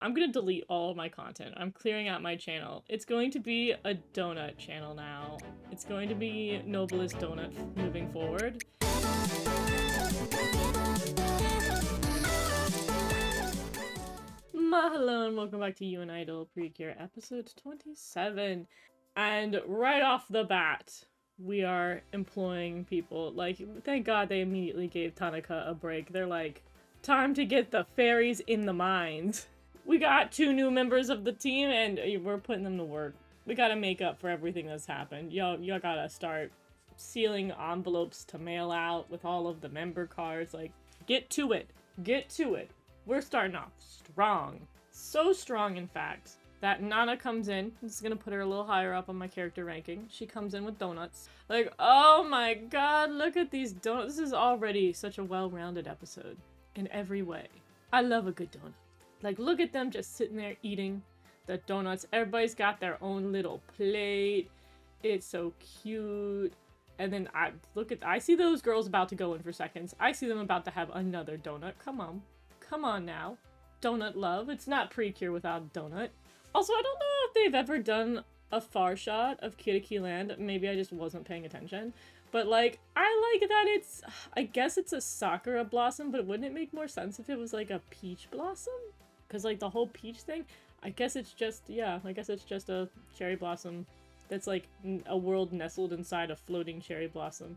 I'm gonna delete all of my content. I'm clearing out my channel. It's going to be a donut channel now. It's going to be Noblest Donut moving forward. Hello and welcome back to You and Idol Precure episode 27. And right off the bat, we are employing people. Like, thank God they immediately gave Tanaka a break. They're like, time to get the fairies in the mines. We got 2 new members of the team and we're putting them to work. We gotta make up for everything that's happened. Y'all gotta start sealing envelopes to mail out with all of the member cards. Like, get to it. Get to it. We're starting off strong. So strong, in fact, that Nana comes in. This is gonna put her a little higher up on my character ranking. She comes in with donuts. Like, oh my god, look at these donuts. This is already such a well-rounded episode in every way. I love a good donut. Like, look at them just sitting there eating the donuts. Everybody's got their own little plate. It's so cute. And then I see those girls about to go in for seconds. I see them about to have another donut. Come on. Come on now. Donut love. It's not Precure without a donut. Also, I don't know if they've ever done a far shot of Kiriki Land. Maybe I just wasn't paying attention. But, like, I like that it's... I guess it's a Sakura blossom, but wouldn't it make more sense if it was, like, a peach blossom? Because, like, the whole peach thing, I guess it's just, yeah, I guess it's just a cherry blossom that's, like, a world nestled inside a floating cherry blossom.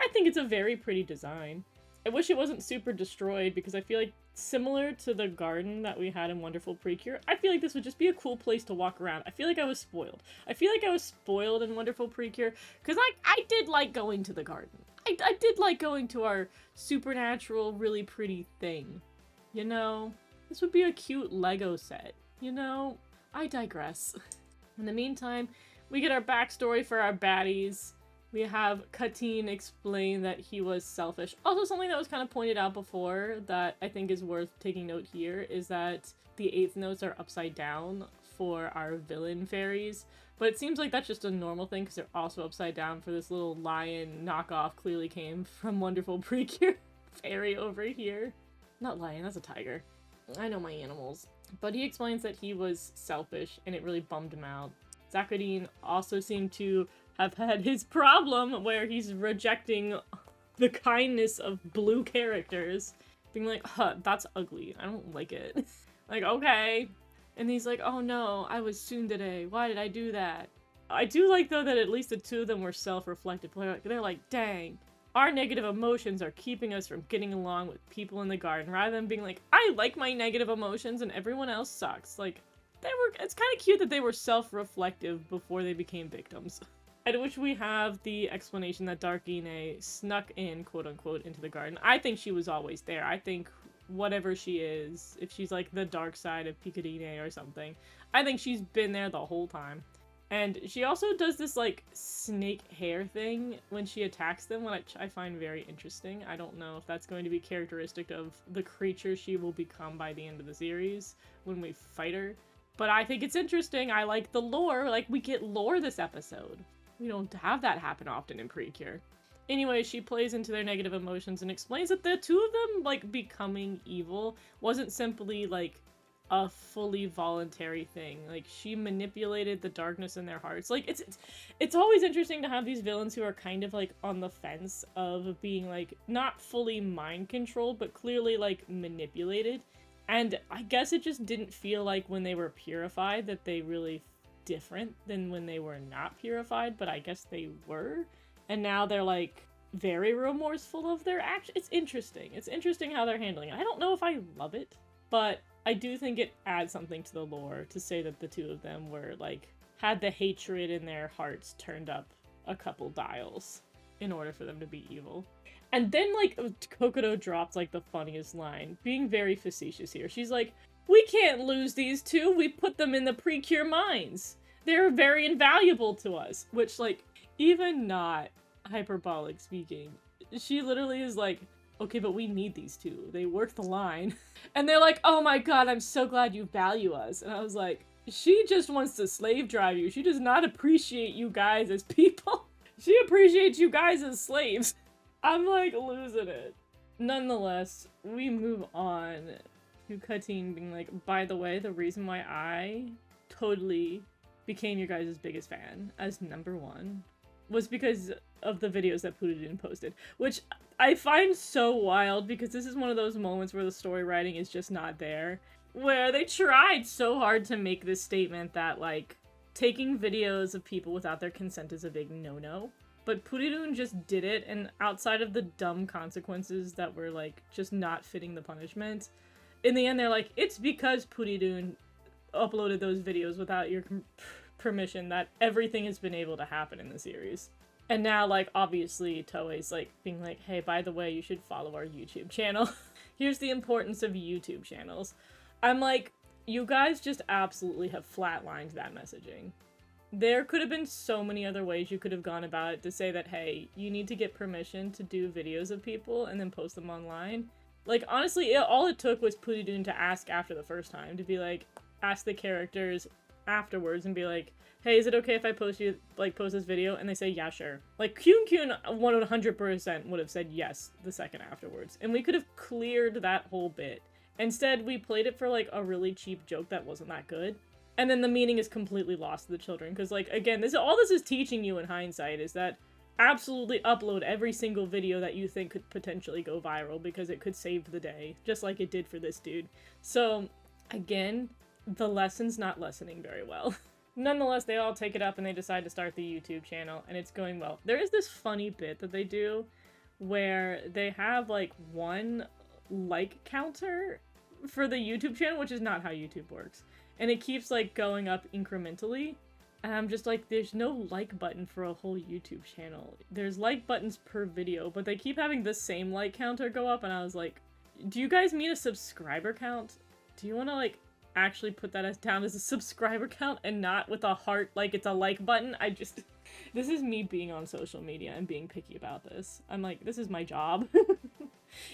I think it's a very pretty design. I wish it wasn't super destroyed, because I feel like, similar to the garden that we had in Wonderful Precure, I feel like this would just be a cool place to walk around. I feel like I was spoiled. I feel like I was spoiled in Wonderful Precure, because I did like going to the garden. I did like going to our supernatural, really pretty thing. You know? This would be a cute Lego set, you know? I digress. In the meantime, we get our backstory for our baddies. We have Katine explain that he was selfish. Also, something that was kind of pointed out before that I think is worth taking note here is that the 8th notes are upside down for our villain fairies. But it seems like that's just a normal thing because they're also upside down for this little lion knockoff clearly came from Wonderful Precure fairy over here. Not lion, that's a tiger. I know my animals. But he explains that he was selfish and it really bummed him out. Zakudine also seemed to have had his problem where he's rejecting the kindness of blue characters. Being like, huh, that's ugly. I don't like it. Like, okay. And he's like, oh no, I was tsundere. Why did I do that? I do like, though, that at least the 2 of them were self-reflective. They're like, dang. Our negative emotions are keeping us from getting along with people in the garden, rather than being like, I like my negative emotions and everyone else sucks. Like, it's kind of cute that they were self-reflective before they became victims. At which we have the explanation that Darkine snuck in, quote-unquote, into the garden. I think she was always there. I think whatever she is, if she's like the dark side of Picadine or something, I think she's been there the whole time. And she also does this, like, snake hair thing when she attacks them, which I find very interesting. I don't know if that's going to be characteristic of the creature she will become by the end of the series when we fight her. But I think it's interesting. I like the lore. Like, we get lore this episode. We don't have that happen often in Precure. Anyway, she plays into their negative emotions and explains that the 2 of them, like, becoming evil wasn't simply, like, a fully voluntary thing. Like, she manipulated the darkness in their hearts. Like, it's always interesting to have these villains who are kind of, like, on the fence of being, like, not fully mind controlled, but clearly, like, manipulated. And I guess it just didn't feel like when they were purified that they really different than when they were not purified, but I guess they were. And now they're, like, very remorseful of their actions. It's interesting. It's interesting how they're handling it. I don't know if I love it, but I do think it adds something to the lore to say that the 2 of them were, like, had the hatred in their hearts turned up a couple dials in order for them to be evil. And then, like, Kokodo drops, like, the funniest line, being very facetious here. She's like, we can't lose these 2. We put them in the Precure mines. They're very invaluable to us. Which, like, even not hyperbolic speaking, she literally is like, okay, but we need these 2. They work the line. And they're like, oh my god, I'm so glad you value us. And I was like, she just wants to slave drive you. She does not appreciate you guys as people. She appreciates you guys as slaves. I'm, like, losing it. Nonetheless, we move on. Yukatin being like, by the way, the reason why I totally became your guys' biggest fan as number one was because of the videos that Pudidun posted, which I find so wild because this is one of those moments where the story writing is just not there, where they tried so hard to make this statement that, like, taking videos of people without their consent is a big no-no. But Pudidun just did it, and outside of the dumb consequences that were, like, just not fitting the punishment, in the end they're like, it's because Pudidun uploaded those videos without your permission that everything has been able to happen in the series. And now, like, obviously Toei's, like, being like, hey, by the way, you should follow our YouTube channel. Here's the importance of YouTube channels. I'm like, you guys just absolutely have flatlined that messaging. There could have been so many other ways you could have gone about it to say that, hey, you need to get permission to do videos of people and then post them online. Like, honestly, all it took was Pudidun to ask after the first time, to be like, ask the characters afterwards and be like, hey, is it okay if I post this video? And they say, yeah, sure. Like, Kyun 100% would have said yes the second afterwards. And we could have cleared that whole bit. Instead, we played it for, like, a really cheap joke that wasn't that good. And then the meaning is completely lost to the children. Because, like, again, all this is teaching you in hindsight is that absolutely upload every single video that you think could potentially go viral because it could save the day. Just like it did for this dude. So, again, the lesson's not lessening very well. Nonetheless, they all take it up and they decide to start the YouTube channel, and it's going well. There is this funny bit that they do where they have, like, one like counter for the YouTube channel, which is not how YouTube works. And it keeps, like, going up incrementally. And I'm just like, there's no like button for a whole YouTube channel. There's like buttons per video, but they keep having the same like counter go up, and I was like, do you guys mean a subscriber count? Do you want to, like, actually put that down as a subscriber count and not with a heart like it's a like button? This is me being on social media and being picky about this. I'm like, this is my job.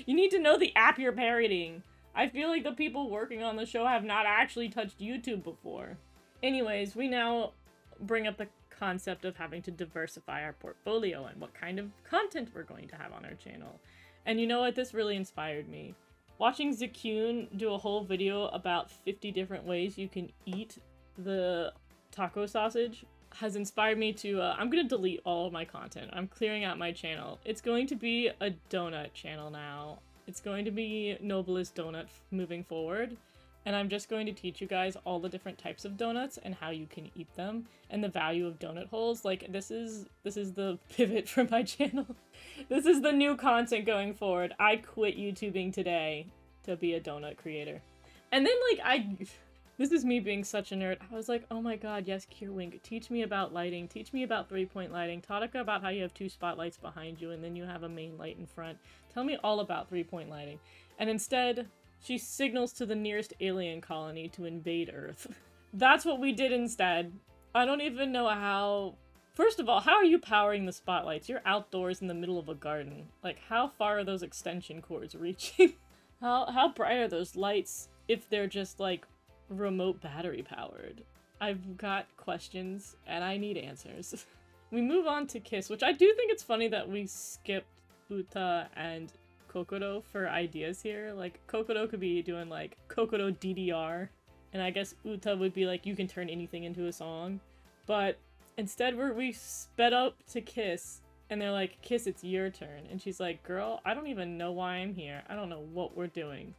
You need to know the app you're parodying. I feel like the people working on the show have not actually touched YouTube before. Anyways, we now bring up the concept of having to diversify our portfolio and what kind of content we're going to have on our channel. And you know what? This really inspired me. Watching Zakyun do a whole video about 50 different ways you can eat the taco sausage has inspired me to, I'm gonna delete all of my content. I'm clearing out my channel. It's going to be a donut channel now. It's going to be Noblest Donut moving forward. And I'm just going to teach you guys all the different types of donuts and how you can eat them and the value of donut holes. Like, this is the pivot for my channel. This is the new content going forward. I quit YouTubing today to be a donut creator. And then, like, this is me being such a nerd. I was like, oh my god, yes, Kierwink, teach me about lighting. Teach me about 3-point lighting. Tadaka about how you have 2 spotlights behind you and then you have a main light in front. Tell me all about 3-point lighting. And instead, she signals to the nearest alien colony to invade Earth. That's what we did instead. I don't even know how... First of all, how are you powering the spotlights? You're outdoors in the middle of a garden. Like, how far are those extension cords reaching? How bright are those lights if they're just, like, remote battery powered? I've got questions, and I need answers. We move on to Kiss, which I do think it's funny that we skipped Uta and Kokoro for ideas here. Like, Kokoro could be doing, like, Kokoro DDR, and I guess Uta would be like, you can turn anything into a song. But instead, we sped up to Kiss, and they're like, Kiss, it's your turn. And she's like, girl, I don't even know why I'm here. I don't know what we're doing.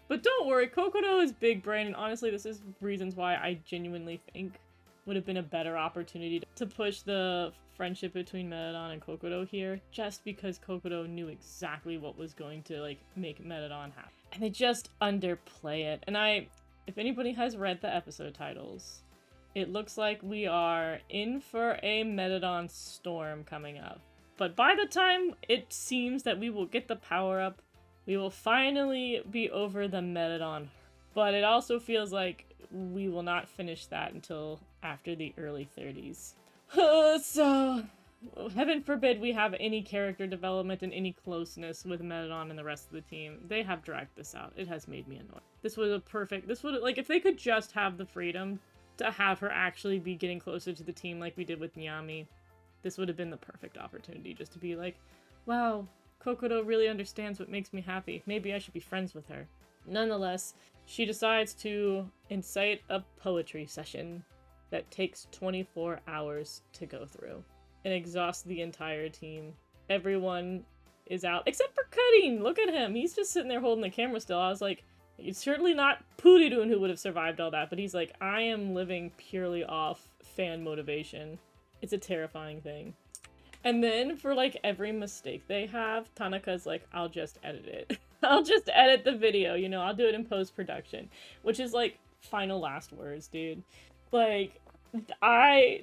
But don't worry, Kokoro is big brain, and honestly, this is reasons why I genuinely think would have been a better opportunity to push the friendship between Meridon and Kokoro here, just because Kokoro knew exactly what was going to, like, make Meridon happy. And they just underplay it. And if anybody has read the episode titles, it looks like we are in for a Meridon storm coming up. But by the time it seems that we will get the power-up, we will finally be over the Meridon. But it also feels like we will not finish that until after the early 30s. So, heaven forbid we have any character development and any closeness with Meridon and the rest of the team. They have dragged this out. It has made me annoyed. This would, like, if they could just have the freedom to have her actually be getting closer to the team like we did with Nyami, this would have been the perfect opportunity just to be like, wow, Kokoro really understands what makes me happy. Maybe I should be friends with her. Nonetheless, she decides to incite a poetry session that takes 24 hours to go through and exhausts the entire team. Everyone is out, except for Karin! Look at him! He's just sitting there holding the camera still. I was like, it's certainly not Puridun who would have survived all that, but he's like, I am living purely off fan motivation. It's a terrifying thing. And then for like every mistake they have, Tanaka's like, I'll just edit it. I'll just edit the video, you know, I'll do it in post-production. Which is like, final last words, dude. Like,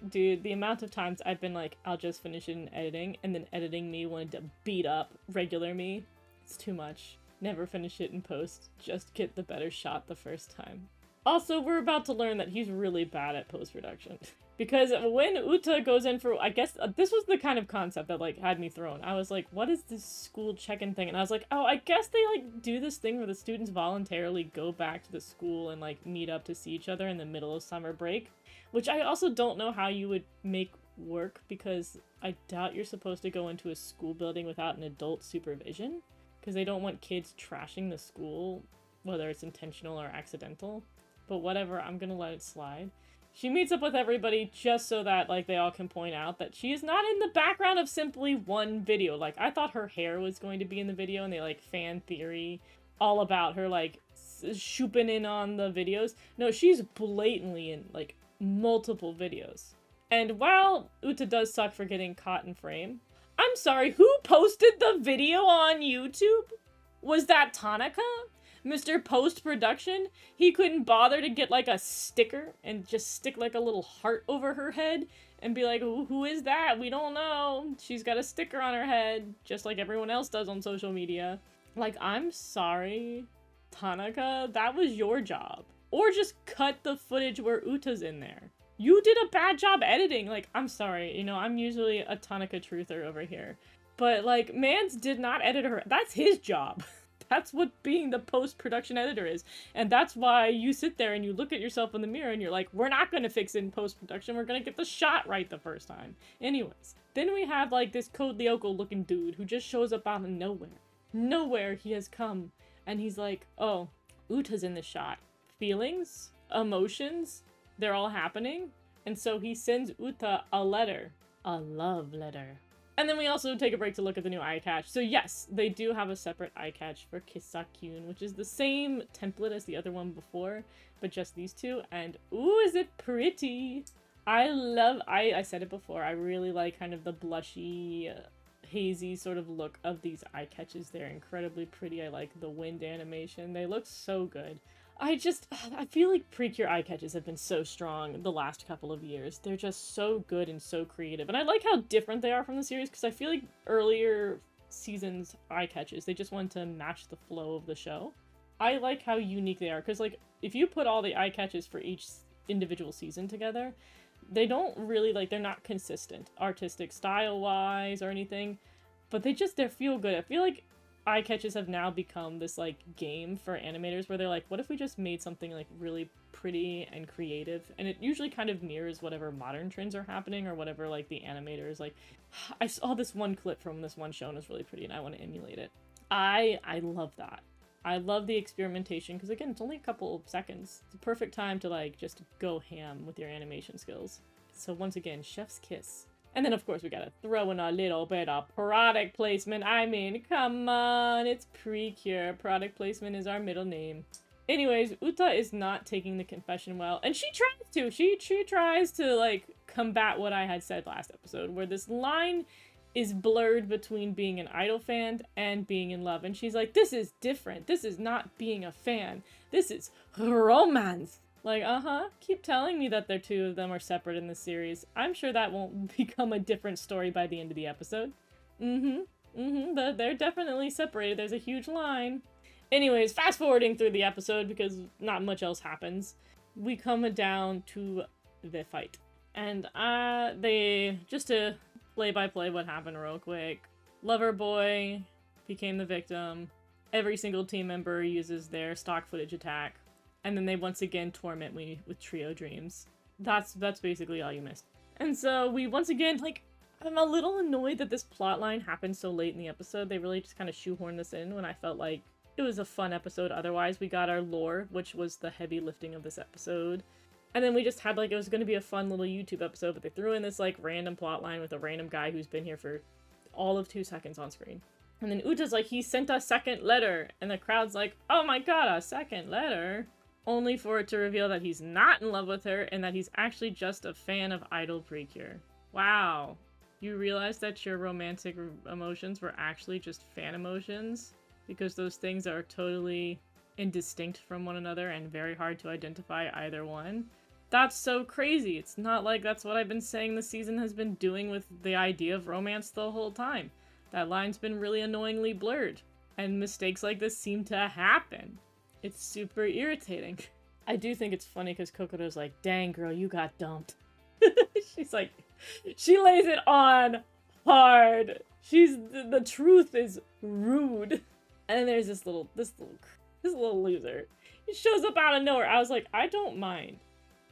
dude, the amount of times I've been like, I'll just finish it in editing, and then editing me wanted to beat up regular me. It's too much. Never finish it in post. Just get the better shot the first time. Also, we're about to learn that he's really bad at post-production. Because when Uta goes in for, I guess, this was the kind of concept that, like, had me thrown. I was like, what is this school check-in thing? And I was like, oh, I guess they, like, do this thing where the students voluntarily go back to the school and, like, meet up to see each other in the middle of summer break. Which I also don't know how you would make work, because I doubt you're supposed to go into a school building without an adult supervision. Because they don't want kids trashing the school, whether it's intentional or accidental. But whatever, I'm gonna let it slide. She meets up with everybody just so that, like, they all can point out that she is not in the background of simply one video. Like, I thought her hair was going to be in the video, and they, like, fan theory all about her, like, shooping in on the videos. No, she's blatantly in, like, multiple videos. And while Uta does suck for getting caught in frame, I'm sorry, who posted the video on YouTube? Was that Tanaka? Mr. Post-Production? He couldn't bother to get, like, a sticker and just stick, like, a little heart over her head and be like, who is that? We don't know. She's got a sticker on her head, just like everyone else does on social media. Like, I'm sorry, Tanaka, that was your job. Or just cut the footage where Uta's in there. You did a bad job editing. Like, I'm sorry, you know, I'm usually a Tanaka truther over here. But, like, Mans did not edit her. That's his job. That's what being the post-production editor is. And that's why you sit there and you look at yourself in the mirror and you're like, we're not going to fix it in post-production. We're going to get the shot right the first time. Anyways, then we have, like, this Code Lyoko looking dude who just shows up out of nowhere. Nowhere he has come. And he's like, oh, Uta's in the shot. Feelings? Emotions? They're all happening. And so he sends Uta a letter. A love letter. And then we also take a break to look at the new eye catch. So yes, they do have a separate eye catch for Kisakyun, which is the same template as the other one before, but just these two. And ooh, is it pretty! I said it before, I really like kind of the blushy, hazy sort of look of these eye catches. They're incredibly pretty. I like the wind animation. They look so good. I feel like Precure eye catches have been so strong the last couple of years. They're just so good and so creative. And I like how different they are from the series, because I feel like earlier seasons eye catches, they just wanted to match the flow of the show. I like how unique they are, because, like, if you put all the eye catches for each individual season together, they don't really, like, they're not consistent artistic style-wise or anything, but they feel good. I feel like eye catches have now become this, like, game for animators where they're like, what if we just made something, like, really pretty and creative? And it usually kind of mirrors whatever modern trends are happening or whatever, like, the animators, like, I saw this one clip from this one show and it's really pretty and I want to emulate it. I love that. I love the experimentation because, again, it's only a couple of seconds. It's a perfect time to, like, just go ham with your animation skills. So once again, chef's kiss. And then, of course, we gotta throw in a little bit of product placement. I mean, come on, it's Precure. Product placement is our middle name. Anyways, Uta is not taking the confession well, and she tries to. She tries to, like, combat what I had said last episode, where this line is blurred between being an idol fan and being in love. And she's like, this is different. This is not being a fan. This is romance. Like, keep telling me that the two of them are separate in the series. I'm sure that won't become a different story by the end of the episode. They're definitely separated. There's a huge line. Anyways, fast forwarding through the episode because not much else happens. We come down to the fight. And they, just to play-by-play what happened real quick. Lover Boy became the victim. Every single team member uses their stock footage attack. And then they once again torment me with trio dreams. That's basically all you missed. And so we once again, like, I'm a little annoyed that this plot line happened so late in the episode. They really just kind of shoehorned this in when I felt like it was a fun episode otherwise. We got our lore, which was the heavy lifting of this episode. And then we just had, like, it was going to be a fun little YouTube episode, but they threw in this, like, random plot line with a random guy who's been here for all of 2 seconds on screen. And then Uta's like, he sent a second letter. And the crowd's like, oh my god, a second letter? Only for it to reveal that he's not in love with her and that he's actually just a fan of Idol Precure. Wow. You realize that your romantic emotions were actually just fan emotions? Because those things are totally indistinct from one another and very hard to identify either one. That's so crazy. It's not like that's what I've been saying the season has been doing with the idea of romance the whole time. That line's been really annoyingly blurred. And mistakes like this seem to happen. It's super irritating. I do think it's funny because Kokoto's like, dang girl, you got dumped. She's like, she lays it on hard. The truth is rude. And then there's this little loser. He shows up out of nowhere. I was like, I don't mind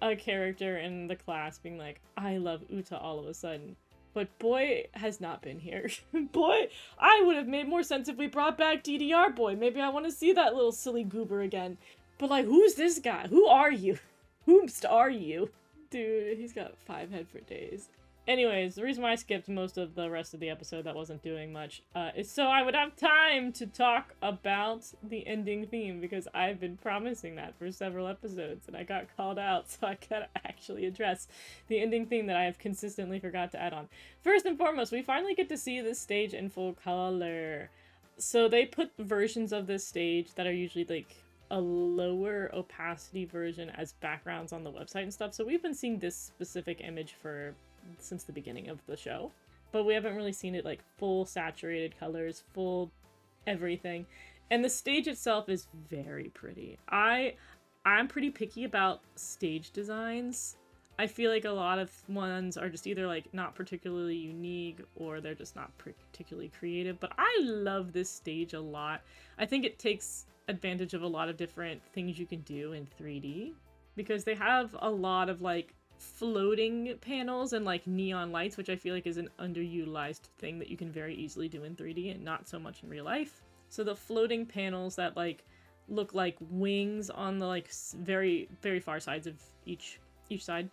a character in the class being like, I love Uta all of a sudden. But boy has not been here. Boy, I would have made more sense if we brought back DDR Boy. Maybe I want to see that little silly goober again. But like, who's this guy? Who are you? Whomst are you? Dude, he's got 5 head for days. Anyways, the reason why I skipped most of the rest of the episode that wasn't doing much is so I would have time to talk about the ending theme, because I've been promising that for several episodes, and I got called out, so I gotta actually address the ending theme that I have consistently forgot to add on. First and foremost, we finally get to see this stage in full color. So they put versions of this stage that are usually like a lower opacity version as backgrounds on the website and stuff, so we've been seeing this specific image since the beginning of the show, but we haven't really seen it like full saturated colors, full everything. And the stage itself is very pretty. I'm pretty picky about stage designs. I feel like a lot of ones are just either like not particularly unique or they're just not particularly creative, but I love this stage a lot. I think it takes advantage of a lot of different things you can do in 3D, because they have a lot of like floating panels and like neon lights, which I feel like is an underutilized thing that you can very easily do in 3D and not so much in real life. So the floating panels that like look like wings on the like very, very far sides of each side.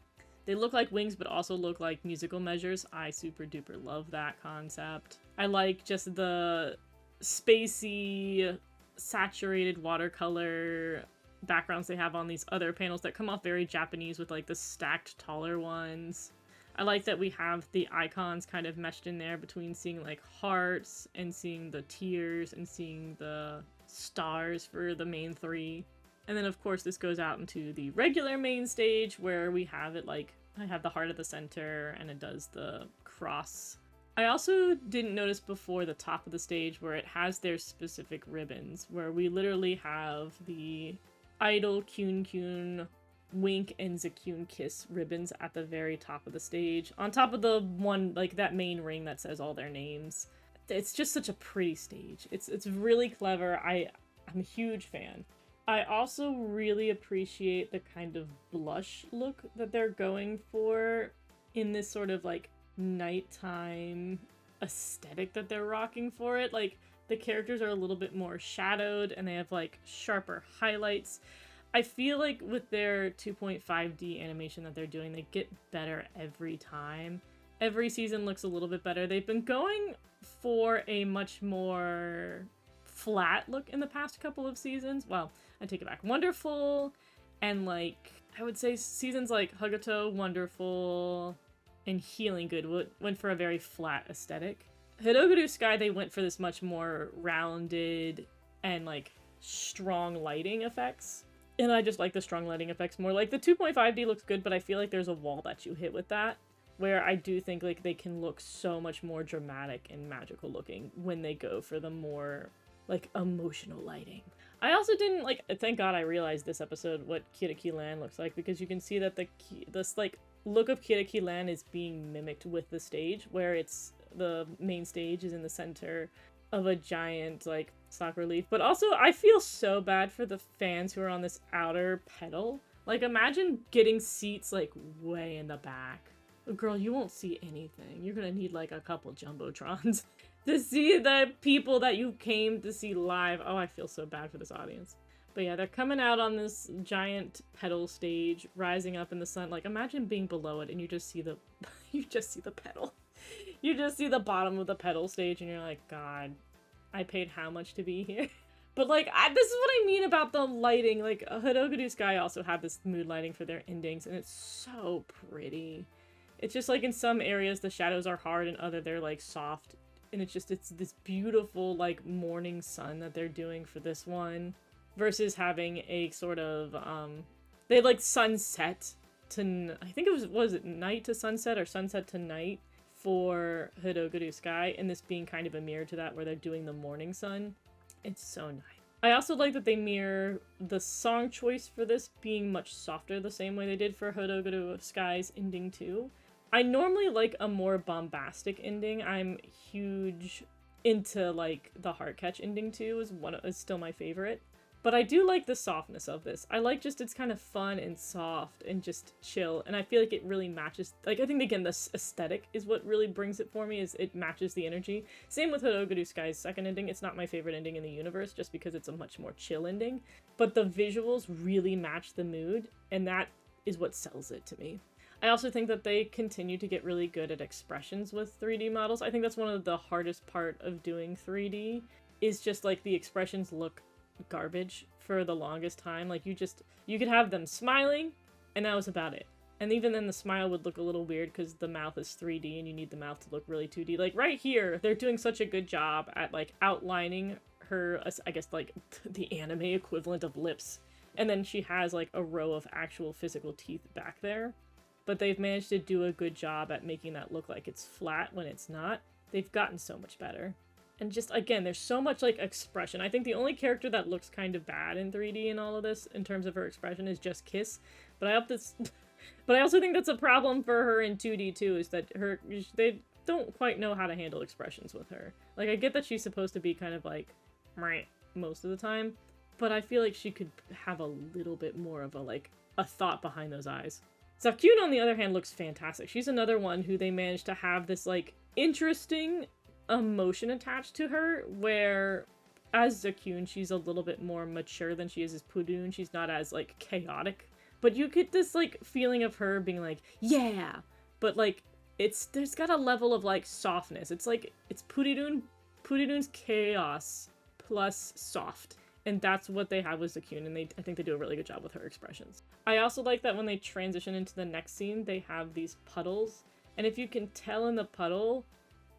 They look like wings but also look like musical measures. I super duper love that concept. I like just the spacey, saturated watercolor backgrounds they have on these other panels that come off very Japanese with like the stacked taller ones. I like that we have the icons kind of meshed in there between seeing like hearts and seeing the tears and seeing the stars for the main 3. And then of course this goes out into the regular main stage where we have it like, I have the heart at the center and it does the cross. I also didn't notice before the top of the stage where it has their specific ribbons, where we literally have the Idol, Kyun, Wink, and Zakyun Kiss ribbons at the very top of the stage, on top of the one, like, that main ring that says all their names. It's just such a pretty stage. It's really clever. I'm a huge fan. I also really appreciate the kind of blush look that they're going for in this sort of, like, nighttime aesthetic that they're rocking for it. Like, the characters are a little bit more shadowed and they have like sharper highlights. I feel like with their 2.5D animation that they're doing, they get better every time. Every season looks a little bit better. They've been going for a much more flat look in the past couple of seasons. Well, I take it back. Wonderful and like, I would say seasons like Hagoto, Wonderful, and Healing Good went for a very flat aesthetic. Hidogaru Sky, they went for this much more rounded and like strong lighting effects. And I just like the strong lighting effects more. Like the 2.5D looks good, but I feel like there's a wall that you hit with that, where I do think like they can look so much more dramatic and magical looking when they go for the more like emotional lighting. I also didn't like, thank God I realized this episode what Kiriki Land looks like, because you can see that this like look of Kiriki Land is being mimicked with the stage, where it's the main stage is in the center of a giant like stock relief. But also I feel so bad for the fans who are on this outer pedal. Like imagine getting seats like way in the back. Girl, you won't see anything. You're gonna need like a couple jumbotrons to see the people that you came to see live. Oh, I feel so bad for this audience. But yeah, they're coming out on this giant pedal stage, rising up in the sun. Like, imagine being below it and you just see the you just see the pedal. You just see the bottom of the pedal stage and you're like, God, I paid how much to be here? But like, this is what I mean about the lighting. Like, Hodokudu Sky also have this mood lighting for their endings, and it's so pretty. It's just like in some areas the shadows are hard and other they're like soft. And it's this beautiful like morning sun that they're doing for this one. Versus having a sort of, they had like sunset to, I think was it night to sunset or sunset to night for Hodokudu Sky. And this being kind of a mirror to that where they're doing the morning sun. It's so nice. I also like that they mirror the song choice for this being much softer the same way they did for Hodokudu Sky's ending too. I normally like a more bombastic ending. I'm huge into like the heart catch ending too is still my favorite. But I do like the softness of this. I like just it's kind of fun and soft and just chill. And I feel like it really matches. Like, I think, again, this aesthetic is what really brings it for me, is it matches the energy. Same with Hodokudu Sky's second ending. It's not my favorite ending in the universe just because it's a much more chill ending. But the visuals really match the mood, and that is what sells it to me. I also think that they continue to get really good at expressions with 3D models. I think that's one of the hardest part of doing 3D, is just like the expressions look garbage for the longest time. Like, you could have them smiling and that was about it. And even then the smile would look a little weird because the mouth is 3D and you need the mouth to look really 2D. Like right here, they're doing such a good job at like outlining her, I guess like the anime equivalent of lips. And then she has like a row of actual physical teeth back there. But they've managed to do a good job at making that look like it's flat when it's not. They've gotten so much better. And just, again, there's so much, like, expression. I think the only character that looks kind of bad in 3D in all of this, in terms of her expression, is just Kiss. But I also think that's a problem for her in 2D, too, is that they don't quite know how to handle expressions with her. Like, I get that she's supposed to be kind of, like, right most of the time, but I feel like she could have a little bit more of a thought behind those eyes. Zakyun, on the other hand, looks fantastic. She's another one who they managed to have this, like, interesting emotion attached to her, where as Zakyun she's a little bit more mature than she is as Pudun. She's not as like chaotic, but you get this like feeling of her being like, yeah, but like there's got a level of like softness. It's like it's Pudun's chaos plus soft, and that's what they have with Zakyun, and I think they do a really good job with her expressions. I also like that when they transition into the next scene they have these puddles, and if you can tell in the puddle,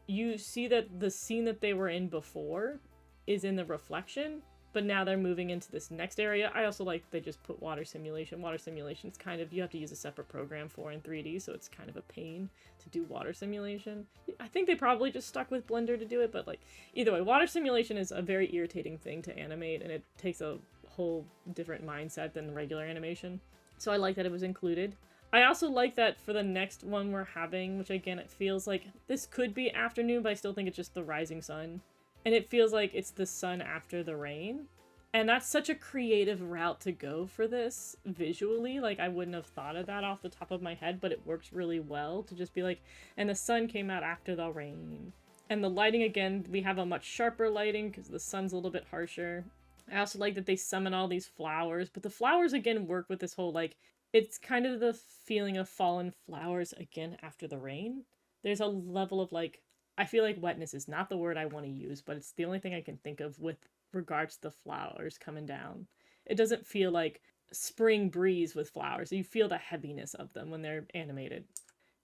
you see that the scene that they were in before is in the reflection, but now they're moving into this next area. I also like they just put water simulation. Water simulation is kind of, you have to use a separate program for in 3D, so it's kind of a pain to do water simulation. I think they probably just stuck with Blender to do it, but like, either way, water simulation is a very irritating thing to animate, and it takes a whole different mindset than regular animation. So I like that it was included. I also like that for the next one we're having, which again, it feels like this could be afternoon, but I still think it's just the rising sun. And it feels like it's the sun after the rain. And that's such a creative route to go for this visually. Like, I wouldn't have thought of that off the top of my head, but it works really well to just be like, and the sun came out after the rain. And the lighting, again, we have a much sharper lighting because the sun's a little bit harsher. I also like that they summon all these flowers, but the flowers, again, work with this whole, like, it's kind of the feeling of fallen flowers again after the rain. There's a level of like, I feel like wetness is not the word I want to use, but it's the only thing I can think of with regards to the flowers coming down. It doesn't feel like spring breeze with flowers. You feel the heaviness of them when they're animated.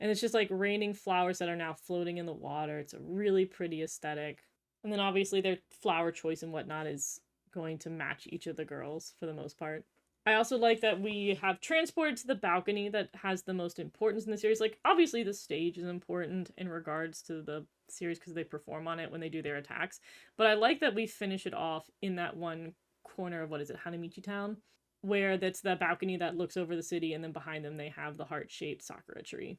And it's just like raining flowers that are now floating in the water. It's a really pretty aesthetic. And then obviously their flower choice and whatnot is going to match each of the girls for the most part. I also like that we have transported to the balcony that has the most importance in the series. Like, obviously the stage is important in regards to the series because they perform on it when they do their attacks. But I like that we finish it off in that one corner of, what is it, Hanamichi Town? Where that's the balcony that looks over the city, and then behind them they have the heart-shaped sakura tree.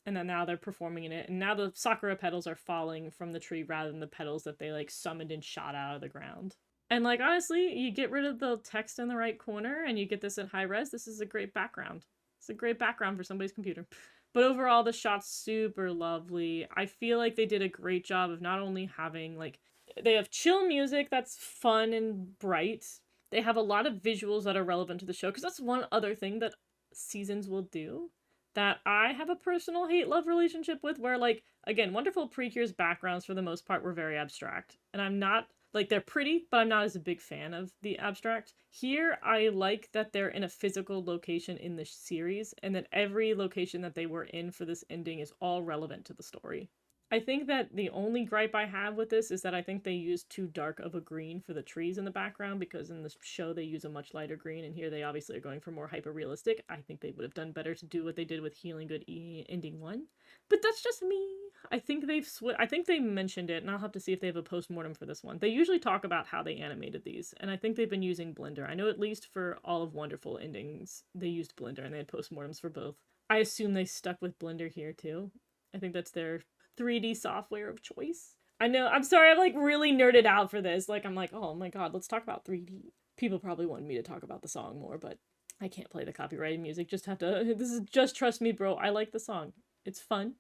And then now they're performing in it, and now the sakura petals are falling from the tree rather than the petals that they, like, summoned and shot out of the ground. And, like, honestly, you get rid of the text in the right corner and you get this at high res, this is a great background. It's a great background for somebody's computer. But overall, the shot's super lovely. I feel like they did a great job of not only having, like, they have chill music that's fun and bright. They have a lot of visuals that are relevant to the show, because that's one other thing that seasons will do that I have a personal hate-love relationship with, where, like, again, Wonderful Precure's backgrounds for the most part were very abstract. And I'm not, like, they're pretty, but I'm not as a big fan of the abstract. Here, I like that they're in a physical location in the series, and that every location that they were in for this ending is all relevant to the story. I think that the only gripe I have with this is that I think they used too dark of a green for the trees in the background, because in the show they use a much lighter green, and here they obviously are going for more hyper-realistic. I think they would have done better to do what they did with Healing Good Ending 1. But that's just me. I think I think they mentioned it, and I'll have to see if they have a post-mortem for this one. They usually talk about how they animated these, and I think they've been using Blender. I know at least for all of Wonderful Endings, they used Blender, and they had post-mortems for both. I assume they stuck with Blender here, too. I think that's their 3D software of choice. I know, I'm sorry, I'm like really nerded out for this. Like, I'm like, oh my god, let's talk about 3D. People probably wanted me to talk about the song more, but I can't play the copyrighted music. Just have to, this is just trust me, bro. I like the song. It's fun,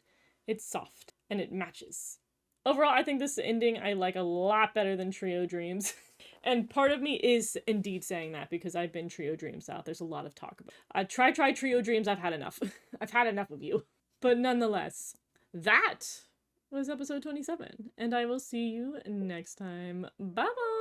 it's soft, and it matches. Overall, I think this ending I like a lot better than Trio Dreams. And part of me is indeed saying that because I've been Trio Dreams out. There's a lot of talk about. Try Trio Dreams. I've had enough. I've had enough of you. But nonetheless, that was episode 27, and I will see you next time. Bye bye!